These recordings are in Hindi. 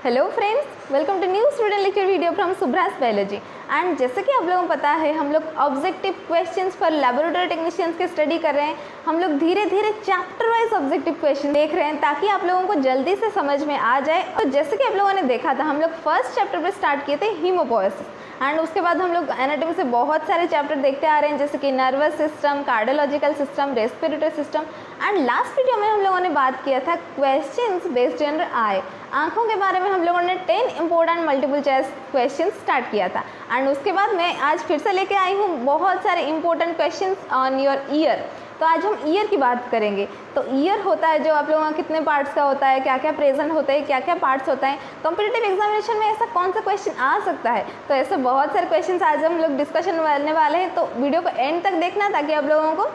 Hello friends, welcome to new student lecture video from सुब्रास बायोलॉजी। एंड जैसे कि आप लोगों को पता है, हम लोग ऑब्जेक्टिव क्वेश्चंस पर लेबोरेटरी टेक्नीशियंस की स्टडी कर रहे हैं। हम लोग धीरे धीरे चैप्टर वाइज ऑब्जेक्टिव क्वेश्चन देख रहे हैं ताकि आप लोगों को जल्दी से समझ में आ जाए। और जैसे कि आप लोगों ने देखा था, हम लोग फर्स्ट चैप्टर पर स्टार्ट किए थे हीमोपोएसिस, एंड उसके बाद हम लोग एनाटॉमी से बहुत सारे चैप्टर देखते आ रहे हैं, जैसे कि nervous system, cardiological system, respiratory system. And last video में हम लोगों ने बात किया था क्वेश्चंस बेस्ड ऑन आई, आंखों के बारे में हम लोगों ने 10 important multiple choice question start किया था। एंड उसके बाद मैं आज फिर से लेके आई हूँ बहुत सारे important questions on your year. तो आज हम ईयर की बात करेंगे। तो ईयर होता है जो आप लोगों का कितने पार्ट्स का होता है, क्या क्या प्रेजेंट होते हैं, क्या क्या पार्ट्स होता है। कॉम्पिटिटिव एग्जामिनेशन में ऐसा कौन सा क्वेश्चन आ सकता है, तो ऐसे बहुत सारे क्वेश्चन आज हम लोग डिस्कशन करने वाले हैं। तो वीडियो को एंड तक देखना ताकि आप लोगों को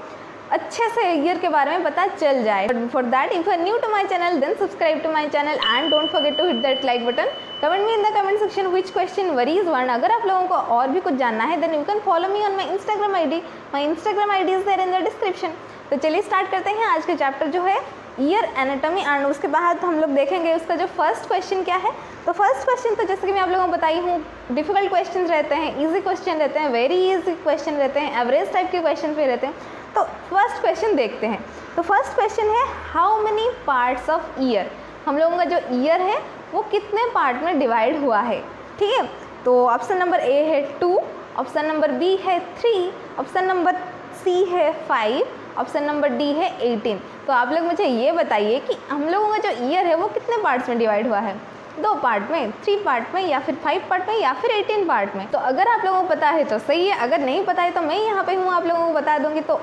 अच्छे से ईयर के बारे में पता चल जाए। For that, if you are new to my channel, then subscribe to my channel and don't forget to hit that like button. Comment me in the comment section which question varies one. अगर आप लोगों को और भी कुछ जानना है, then you can follow me on my Instagram ID. My Instagram ID is there in the description. तो चलिए स्टार्ट करते हैं आज के चैप्टर जो है ईयर एनाटॉमी। एंड उसके बाद हम लोग देखेंगे उसका जो फर्स्ट क्वेश्चन क्या है। तो फर्स्ट क्वेश्चन तो जैसे कि मैं आप लोगों को बताई हूँ, डिफिकल्ट क्वेश्चन रहते हैं, ईजी क्वेश्चन रहते हैं, वेरी ईजी क्वेश्चन रहते हैं, एवरेज टाइप के क्वेश्चन भी रहते हैं। तो फर्स्ट क्वेश्चन देखते हैं। तो फर्स्ट क्वेश्चन है, how many parts of year. हम लोगों का जो ईयर है वो कितने पार्ट में डिवाइड हुआ है। ठीक है, तो ऑप्शन नंबर ए है 2, ऑप्शन नंबर बी है 3, ऑप्शन नंबर सी है 5, ऑप्शन नंबर डी है 18। तो आप लोग मुझे ये बताइए कि हम लोगों का जो ईयर है वो कितने पार्ट्स में डिवाइड हुआ है। 2 पार्ट में, 3 पार्ट में, या फिर 5 पार्ट में, या फिर 18 पार्ट में। तो अगर आप लोगों को पता है तो सही है, अगर नहीं पता है तो मैं यहाँ पे हूँ आप लोगों को बता दूँगी। तो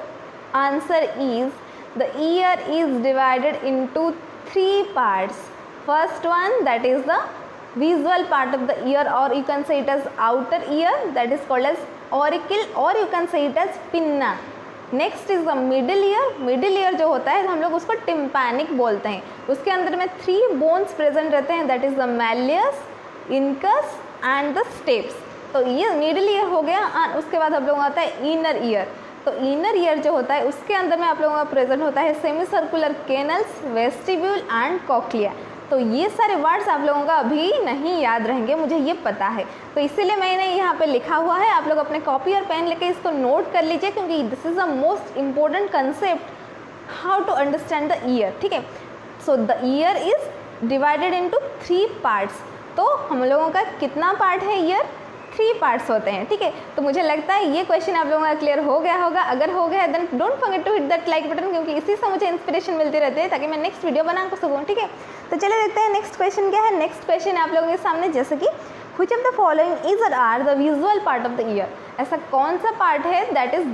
answer is the ear is divided into 3 parts. First one, that is the visual part of the ear, or you can say it as outer ear, that is called as auricle, or you can say it as pinna. Next is the middle year. Middle ear जो होता है हम लोग उसको टिम्पैनिक बोलते हैं। उसके अंदर में 3 बोन्स प्रेजेंट रहते हैं, that is the malleus, incus and the steps. तो ये मिडिल ईयर हो गया। और उसके बाद हम लोगों का आता है इनर ईयर। तो इनर ईयर जो होता है उसके अंदर में आप लोगों का प्रेजेंट होता है semi circular canals, vestibule and cochlea. तो ये सारे वर्ड्स आप लोगों का अभी नहीं याद रहेंगे, मुझे ये पता है। तो इसीलिए मैंने यहाँ पे लिखा हुआ है, आप लोग अपने कॉपी और पेन लेके इसको नोट कर लीजिए, क्योंकि this is the most important concept how to understand the ear. ठीक है, so the ear is divided into 3 parts. तो हम लोगों का कितना पार्ट है ईयर? 3 पार्ट्स होते हैं। ठीक है, तो मुझे लगता है ये क्वेश्चन आप लोगों का क्लियर हो गया होगा। अगर हो गया है then don't forget to hit that like button, क्योंकि इसी से मुझे इंस्पिरेशन मिलती रहती है ताकि मैं नेक्स्ट वीडियो बना सकूँ। ठीक है, तो चलिए देखते हैं नेक्स्ट क्वेश्चन क्या है। नेक्स्ट क्वेश्चन है आप लोगों के सामने, जैसे कि which of the following is are the visual part of the ear. ऐसा कौन सा पार्ट है that is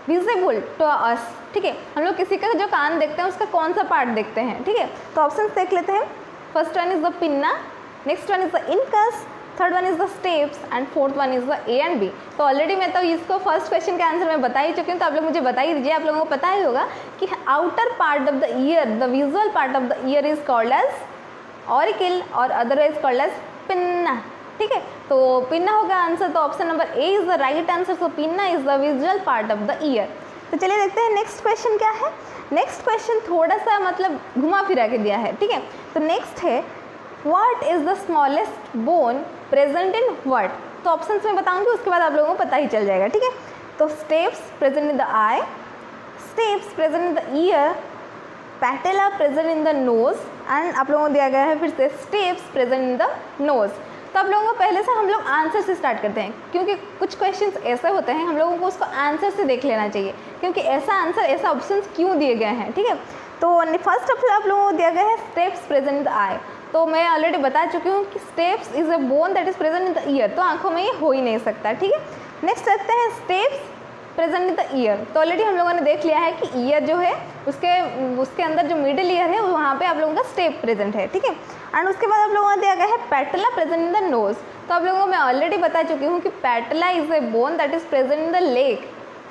visible to us. ठीक है, हम लोग किसी का जो कान देखते हैं उसका कौन सा पार्ट देखते हैं। ठीक है, तो ऑप्शन देख लेते हैं। First one is the pinna, next one is the incus, third one is the stapes and fourth one is the A and B. तो ऑलरेडी मैं तो इसको फर्स्ट क्वेश्चन का आंसर मैं बता ही चुकी हूँ, तो आप लोग मुझे बता ही दीजिए। आप लोगों को पता ही होगा कि outer part of the ear, the visual part of the ear is called as auricle और अदरवाइज कॉल्ड एज पिन्ना। ठीक है, तो पिन्ना होगा आंसर। तो option number A is the right answer. So pinna is the visual part of the ear. तो चलिए देखते हैं नेक्स्ट क्वेश्चन क्या है। नेक्स्ट क्वेश्चन थोड़ा सा मतलब घुमा फिरा के दिया है। ठीक है, तो नेक्स्ट है, what is the smallest bone present in what. तो ऑप्शन में बताऊंगी, उसके बाद आप लोगों को पता ही चल जाएगा। ठीक है, तो steps present in the I, steps present in the year, पैटेला present in the nose, and आप लोगों को दिया गया है फिर से steps present in the nose. तो आप लोगों को पहले से हम लोग आंसर से स्टार्ट करते हैं, क्योंकि कुछ क्वेश्चंस ऐसे होते हैं हम लोगों को उसको आंसर से देख लेना चाहिए, क्योंकि ऐसा आंसर, ऐसा ऑप्शन क्यों दिए गए हैं। ठीक है, तो फर्स्ट ऑप्शन आप लोगों को दिया गया है स्टेप्स प्रेजेंट इन द आई। तो मैं ऑलरेडी बता चुकी हूँ कि steps is a bone that is present in the ear, तो आंखों में ये हो ही नहीं सकता। ठीक है, नेक्स्ट रखते हैं steps present in the ear. तो ऑलरेडी हम लोगों ने देख लिया है कि ईयर जो है उसके अंदर जो मिडिल ईयर है वहाँ पे आप लोगों का स्टेप प्रेजेंट है। ठीक है, एंड उसके बाद आप लोगों को दिया गया है पैटेला प्रेजेंट इन द नोज। तो आप लोगों को मैं ऑलरेडी बता चुकी हूँ कि पैटेला is a bone that is present in the leg,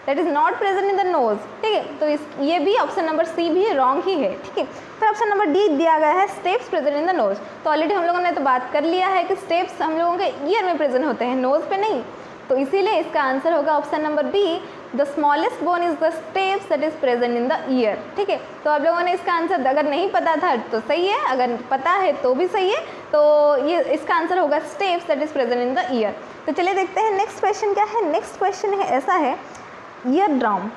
that is not present in the nose. ठीक है, तो ये भी ऑप्शन नंबर सी भी रॉन्ग ही है। ठीक है, फिर ऑप्शन नंबर डी दिया गया है steps present in the nose. तो ऑलरेडी हम लोगों ने तो बात कर लिया है कि स्टेप्स हम लोगों के ईयर में प्रेजेंट होते हैं, नोज पे नहीं। तो इसीलिए इसका आंसर होगा option number B, the smallest bone is the stapes that is present in the ear. ठीक है, तो आप लोगों ने इसका आंसर अगर नहीं पता था तो सही है, अगर पता है तो भी सही है। तो ये इसका आंसर होगा steps that is present in the ear. तो चलिए देखते हैं नेक्स्ट क्वेश्चन क्या है। नेक्स्ट क्वेश्चन है ऐसा है, year drum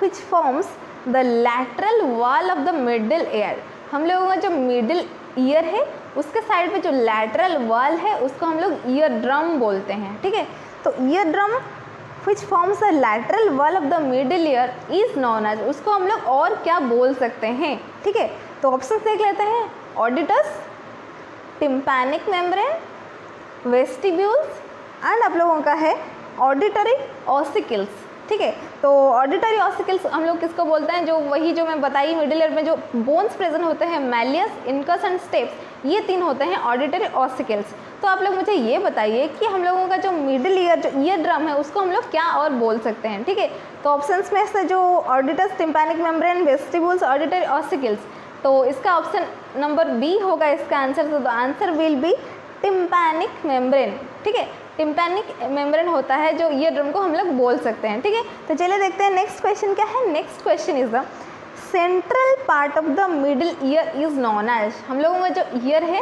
which forms the lateral wall of the middle year. हम लोगों का जो मिडिल ईयर है उसके साइड पे जो लैटरल वॉल है उसको हम लोग ईयर ड्रम बोलते हैं। ठीक है, तो ear drum which forms the lateral wall of the middle ear is known as, उसको हम लोग और क्या बोल सकते हैं। ठीक है, तो ऑप्शन देख लेते हैं, ऑडिटस, टिम्पैनिक मेम्ब्रेन, वेस्टिब्यूल्स एंड आप लोगों का है ऑडिटरी ऑसिकल्स। ठीक है, तो ऑडिटरी ऑसिकल्स हम लोग किसको बोलते हैं, जो वही जो मैं बताई मिडिल ईयर में जो बोन्स प्रेजेंट होते हैं, मैलियस, इनकस एंड स्टेप्स, ये तीन होते हैं ऑडिटरी ऑसिकल्स। तो आप लोग मुझे ये बताइए कि हम लोगों का जो मिडिल ईयर जो ईयर ड्रम है उसको हम लोग क्या और बोल सकते हैं। ठीक है, तो ऑप्शंस में से जो auditus, tympanic membrane, vestibules, auditory ossicles, तो इसका ऑप्शन नंबर बी होगा इसका आंसर। तो the answer will be tympanic membrane. ठीक है, टिम्पैनिक मेम्ब्रेन होता है जो ईयर ड्रम को हम लोग बोल सकते हैं। ठीक है, तो चलिए देखते हैं नेक्स्ट क्वेश्चन क्या है। Next question is the central part of the middle ear is known as. हम लोगों का जो ईयर है,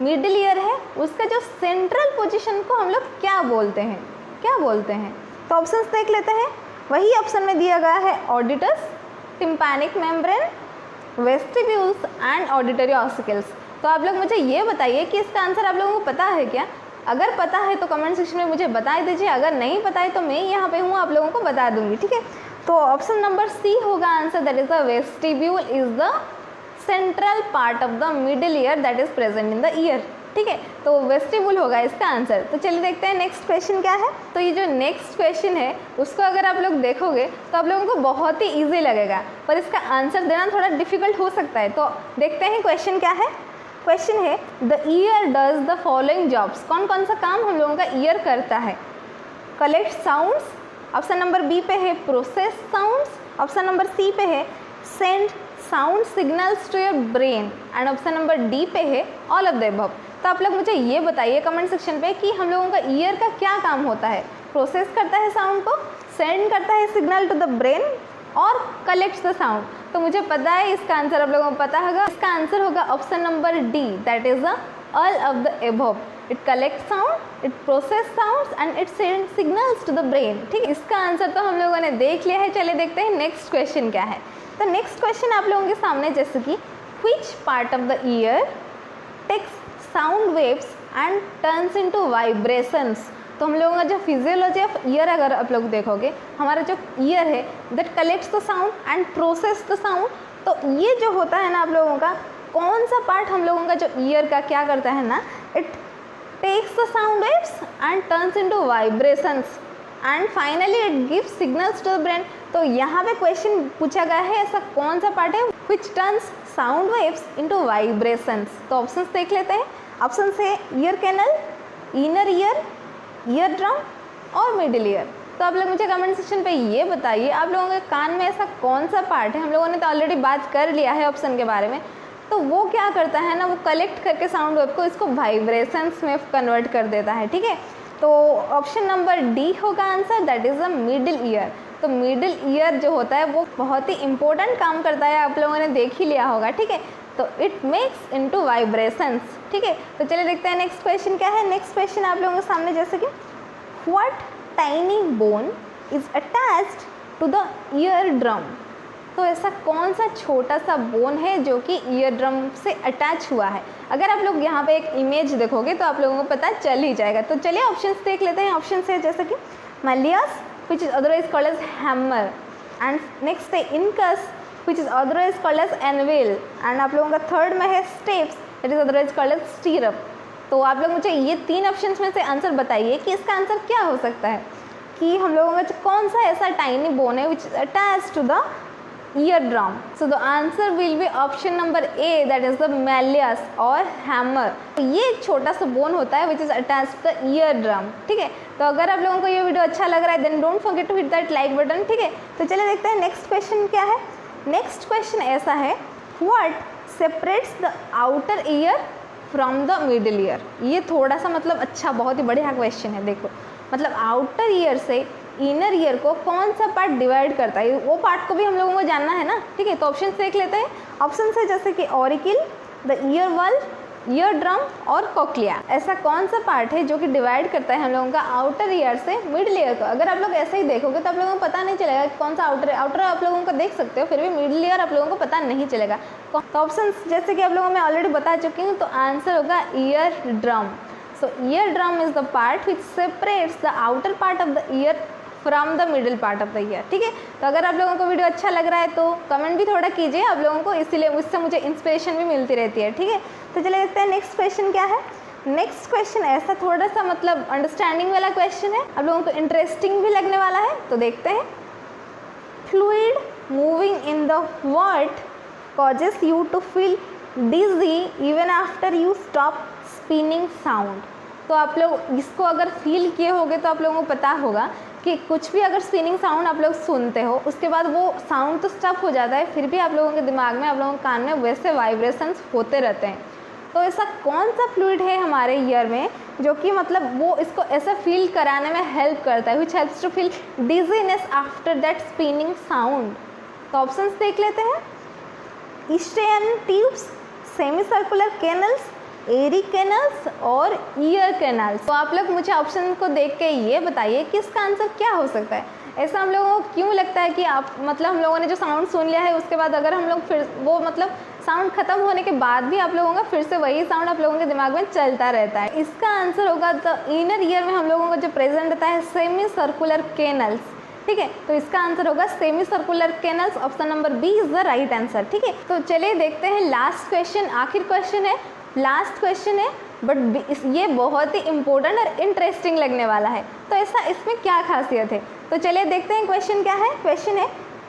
मिडिल ईयर है, उसका जो सेंट्रल पोजीशन को हम लोग क्या बोलते हैं, क्या बोलते हैं। तो ऑप्शंस देख लेते हैं, वही ऑप्शन में दिया गया है, auditus, tympanic membrane, vestibules and auditory ossicles. तो आप लोग मुझे ये बताइए कि इसका आंसर आप लोगों को पता है क्या। अगर पता है तो कमेंट सेक्शन में मुझे बता दीजिए, अगर नहीं पता है तो मैं यहाँ पे हूँ, आप लोगों को बता दूंगी। ठीक है, तो ऑप्शन नंबर सी होगा answer, that is the vestibule is the central part of the middle year that is present in the ear. ठीक है, तो वेस्टिब्यूल होगा इसका आंसर। तो चलिए देखते हैं नेक्स्ट क्वेश्चन क्या है। तो ये जो नेक्स्ट क्वेश्चन है उसको अगर आप लोग देखोगे तो आप लोगों को बहुत ही ईजी लगेगा, पर इसका आंसर देना थोड़ा डिफिकल्ट हो सकता है। तो देखते हैं क्वेश्चन क्या है। क्वेश्चन है, the year does the following jobs. कौन कौन सा काम हम लोगों का ईयर करता है। Collect sounds, option number B पे है process sounds, option number C पे है send sound signals to your brain and option number D पे है ऑल ऑफ द अबव। तो आप लोग मुझे ये बताइए कमेंट सेक्शन पे कि हम लोगों का ईयर का क्या काम होता है। प्रोसेस करता है साउंड को, सेंड करता है सिग्नल टू द ब्रेन और कलेक्ट्स द साउंड। तो मुझे पता है इसका आंसर आप लोगों को पता होगा, इसका आंसर होगा option number D, that is the all of the above. It collect sound, it process sounds and it send signals to the brain. ठीक, इसका आंसर तो हम लोगों ने देख लिया है। चलिए देखते हैं नेक्स्ट क्वेश्चन क्या है। तो नेक्स्ट क्वेश्चन आप लोगों के सामने जैसे कि which part of the ear takes sound waves and turns into vibrations. तो हम लोगों का जो फिजियोलॉजी ऑफ ईयर अगर आप लोग देखोगे, हमारा जो ईयर है that collects the sound and process the sound. तो ये जो होता है ना आप लोगों का, कौन सा पार्ट हम लोगों का जो ईयर का क्या करता है ना, it takes the sound waves and turns into vibrations and finally it gives signals to the brain. तो यहाँ पे क्वेश्चन पूछा गया है ऐसा कौन सा पार्ट है which turns sound waves into vibrations. तो ऑप्शंस देख लेते हैं। ऑप्शन है ear canal, inner ear, ear drum और मिडिल ईयर। तो आप लोग मुझे कमेंट सेक्शन पे ये बताइए आप लोगों के कान में ऐसा कौन सा पार्ट है। हम लोगों ने तो ऑलरेडी बात कर लिया है ऑप्शन के बारे में, तो वो क्या करता है ना, वो कलेक्ट करके साउंड वेव को इसको वाइब्रेशंस में कन्वर्ट कर देता है। ठीक है, तो ऑप्शन नंबर डी होगा answer, that is the middle ear. तो मिडिल ईयर जो होता है वो बहुत ही इंपॉर्टेंट काम करता है, आप लोगों ने देख ही लिया होगा। ठीक है, तो इट मेक्स इनटू वाइब्रेशंस। ठीक है, तो चलिए देखते हैं नेक्स्ट क्वेश्चन क्या है। नेक्स्ट क्वेश्चन आप लोगों के सामने जैसे कि what tiny bone is attached to the ear drum. तो ऐसा कौन सा छोटा सा बोन है जो कि ईयर ड्रम से अटैच हुआ है। अगर आप लोग यहाँ पे एक इमेज देखोगे तो आप लोगों को पता चल ही जाएगा। तो चलिए ऑप्शंस देख लेते हैं। ऑप्शन है जैसे कि malleus which is otherwise called as hammer, and next है incus which is otherwise called as anvil, and आप लोगों का थर्ड में है stapes that is otherwise called as stirrup. तो आप लोग मुझे ये तीन ऑप्शंस में से आंसर बताइए कि इसका आंसर क्या हो सकता है, कि हम लोगों का कौन सा ऐसा टाइनी बोन है which is attach to the ear drum. So the answer will be option number A, that is the malleus और हैमर। तो ये एक छोटा सा बोन होता है which is attach to the ear drum. ठीक है, तो अगर आप लोगों को ये वीडियो अच्छा लग रहा है then don't forget to hit that like button. ठीक है, तो चलिए देखते हैं नेक्स्ट क्वेश्चन क्या है। नेक्स्ट क्वेश्चन ऐसा है, what separates the outer ear from the middle year. ये थोड़ा सा मतलब अच्छा बहुत ही बढ़िया क्वेश्चन है। देखो मतलब आउटर ईयर से इनर ईयर को कौन सा पार्ट डिवाइड करता है, वो पार्ट को भी हम लोगों को जानना है ना, ठीक है। तो ऑप्शन देख लेते हैं। ऑप्शन है जैसे कि auricle, the ear wall, ear drum और कोक्लिया। ऐसा कौन सा पार्ट है जो कि डिवाइड करता है हम लोगों का आउटर ईयर से मिडिल ईयर को। अगर आप लोग ऐसे ही देखोगे तो आप लोगों को पता नहीं चलेगा कि कौन सा आउटर है। आउटर आप लोगों को देख सकते हो, फिर भी मिडिल ईयर आप लोगों को पता नहीं चलेगा। तो ऑप्शन जैसे कि आप लोगों में ऑलरेडी बता चुकी हूँ, तो आंसर होगा year drum. So ear drum is the part which separates the outer part of the year from the middle part of the ear, ठीक है। तो अगर आप लोगों को वीडियो अच्छा लग रहा है तो कमेंट भी थोड़ा कीजिए आप लोगों को, इसीलिए उससे मुझे इंस्पिरेशन भी मिलती रहती है, ठीक है। तो चलिए देखते हैं नेक्स्ट क्वेश्चन क्या है। नेक्स्ट क्वेश्चन ऐसा थोड़ा सा मतलब अंडरस्टैंडिंग वाला क्वेश्चन है, आप लोगों को इंटरेस्टिंग भी लगने वाला है। तो देखते हैं। Fluid moving in the what causes you to feel dizzy even after you stop spinning sound. तो आप लोग इसको अगर फील किए होगे तो आप लोगों को पता होगा कि कुछ भी अगर स्पिनिंग साउंड आप लोग सुनते हो, उसके बाद वो साउंड तो स्टॉप हो जाता है, फिर भी आप लोगों के दिमाग में, आप लोगों के कान में वैसे वाइब्रेशंस होते रहते हैं। तो ऐसा कौन सा फ्लूइड है हमारे ईयर में जो कि मतलब वो इसको ऐसा फील कराने में हेल्प करता है, which helps to feel dizziness after that spinning sound. तो ऑप्शंस देख लेते हैं। Eustachian tubes, semi circular canals, airy canals और ईयर कैनल्स। तो आप लोग मुझे ऑप्शन को देख के ये बताइए कि इसका आंसर क्या हो सकता है। ऐसा हम लोगों को क्यों लगता है कि आप मतलब हम लोगों ने जो साउंड सुन लिया है उसके बाद अगर हम लोग फिर वो मतलब साउंड खत्म होने के बाद भी आप लोगों का फिर से वही साउंड आप लोगों के दिमाग में चलता रहता है। इसका आंसर होगा द इनर ईयर में हम लोगों को जो प्रेजेंट रहता है सेमी सर्कुलर कैनल्स, ठीक है। तो इसका आंसर होगा semi circular canals. Option number B is the right answer, ठीक है। तो चलिए देखते हैं लास्ट क्वेश्चन, आखिर क्वेश्चन है, लास्ट क्वेश्चन है, बट ये बहुत ही इंपॉर्टेंट और इंटरेस्टिंग लगने वाला है। तो ऐसा इसमें क्या खासियत है, तो चलिए देखते हैं क्वेश्चन क्या है। क्वेश्चन है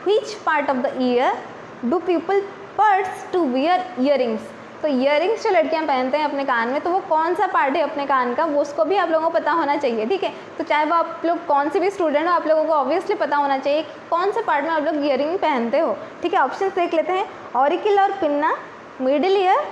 which part of the ear do people pierce to wear earrings. तो ईयरिंग्स जो लड़कियां पहनते हैं अपने कान में, तो वो कौन सा पार्ट है अपने कान का, वो उसको भी आप लोगों को पता होना चाहिए, ठीक है। तो चाहे वो आप लोग कौन से भी स्टूडेंट हो, आप लोगों को ऑब्वियसली पता होना चाहिए कि कौन से पार्ट में आप लोग ईयरिंग पहनते हो, ठीक है। ऑप्शन देख लेते हैं। ऑरिकिल और pinna, middle ear,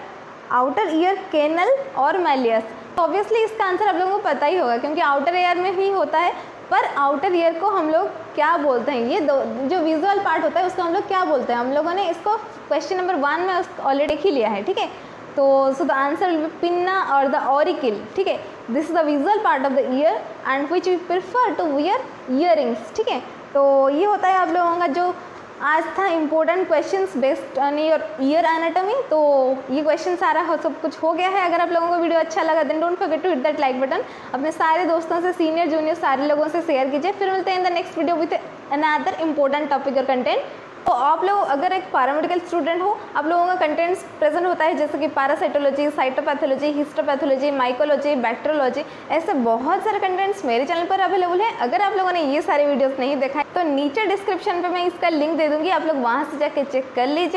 outer ear canal और मैलियस। तो ऑब्वियसली इसका आंसर आप लोगों को पता ही होगा क्योंकि आउटर ईयर में ही होता है। पर आउटर ईयर को हम लोग क्या बोलते हैं, ये दो जो विजुअल पार्ट होता है उसको हम लोग क्या बोलते हैं। हम लोगों ने इसको क्वेश्चन नंबर 1 में ऑलरेडी देख ही लिया है, ठीक है। तो so the answer will be pinna और द ऑरिकिल, ठीक है। This is the visual part of the ear and which we prefer to wear earrings, ठीक है। तो ये होता है आप लोगों का जो आज था important questions based on your year anatomy. तो ये क्वेश्चन सारा सब कुछ हो गया है। अगर आप लोगों को वीडियो अच्छा लगा then don't forget to hit that like button. अपने सारे दोस्तों से, सीनियर जूनियर सारे लोगों से शेयर कीजिए। फिर मिलते हैं in the next video with another important topic और कंटेंट। तो आप लोग अगर एक पैरामेडिकल स्टूडेंट हो, आप लोगों का कंटेंट्स प्रेजेंट होता है जैसे कि parasitology, cytopathology, histopathology, mycology, bacteriology, ऐसे बहुत सारे कंटेंट्स मेरे चैनल पर अवेलेबल है। अगर आप लोगों ने ये सारे वीडियोस नहीं देखा है तो नीचे डिस्क्रिप्शन पे मैं इसका लिंक दे दूँगी, आप लोग वहाँ से जाके चेक कर लीजिए।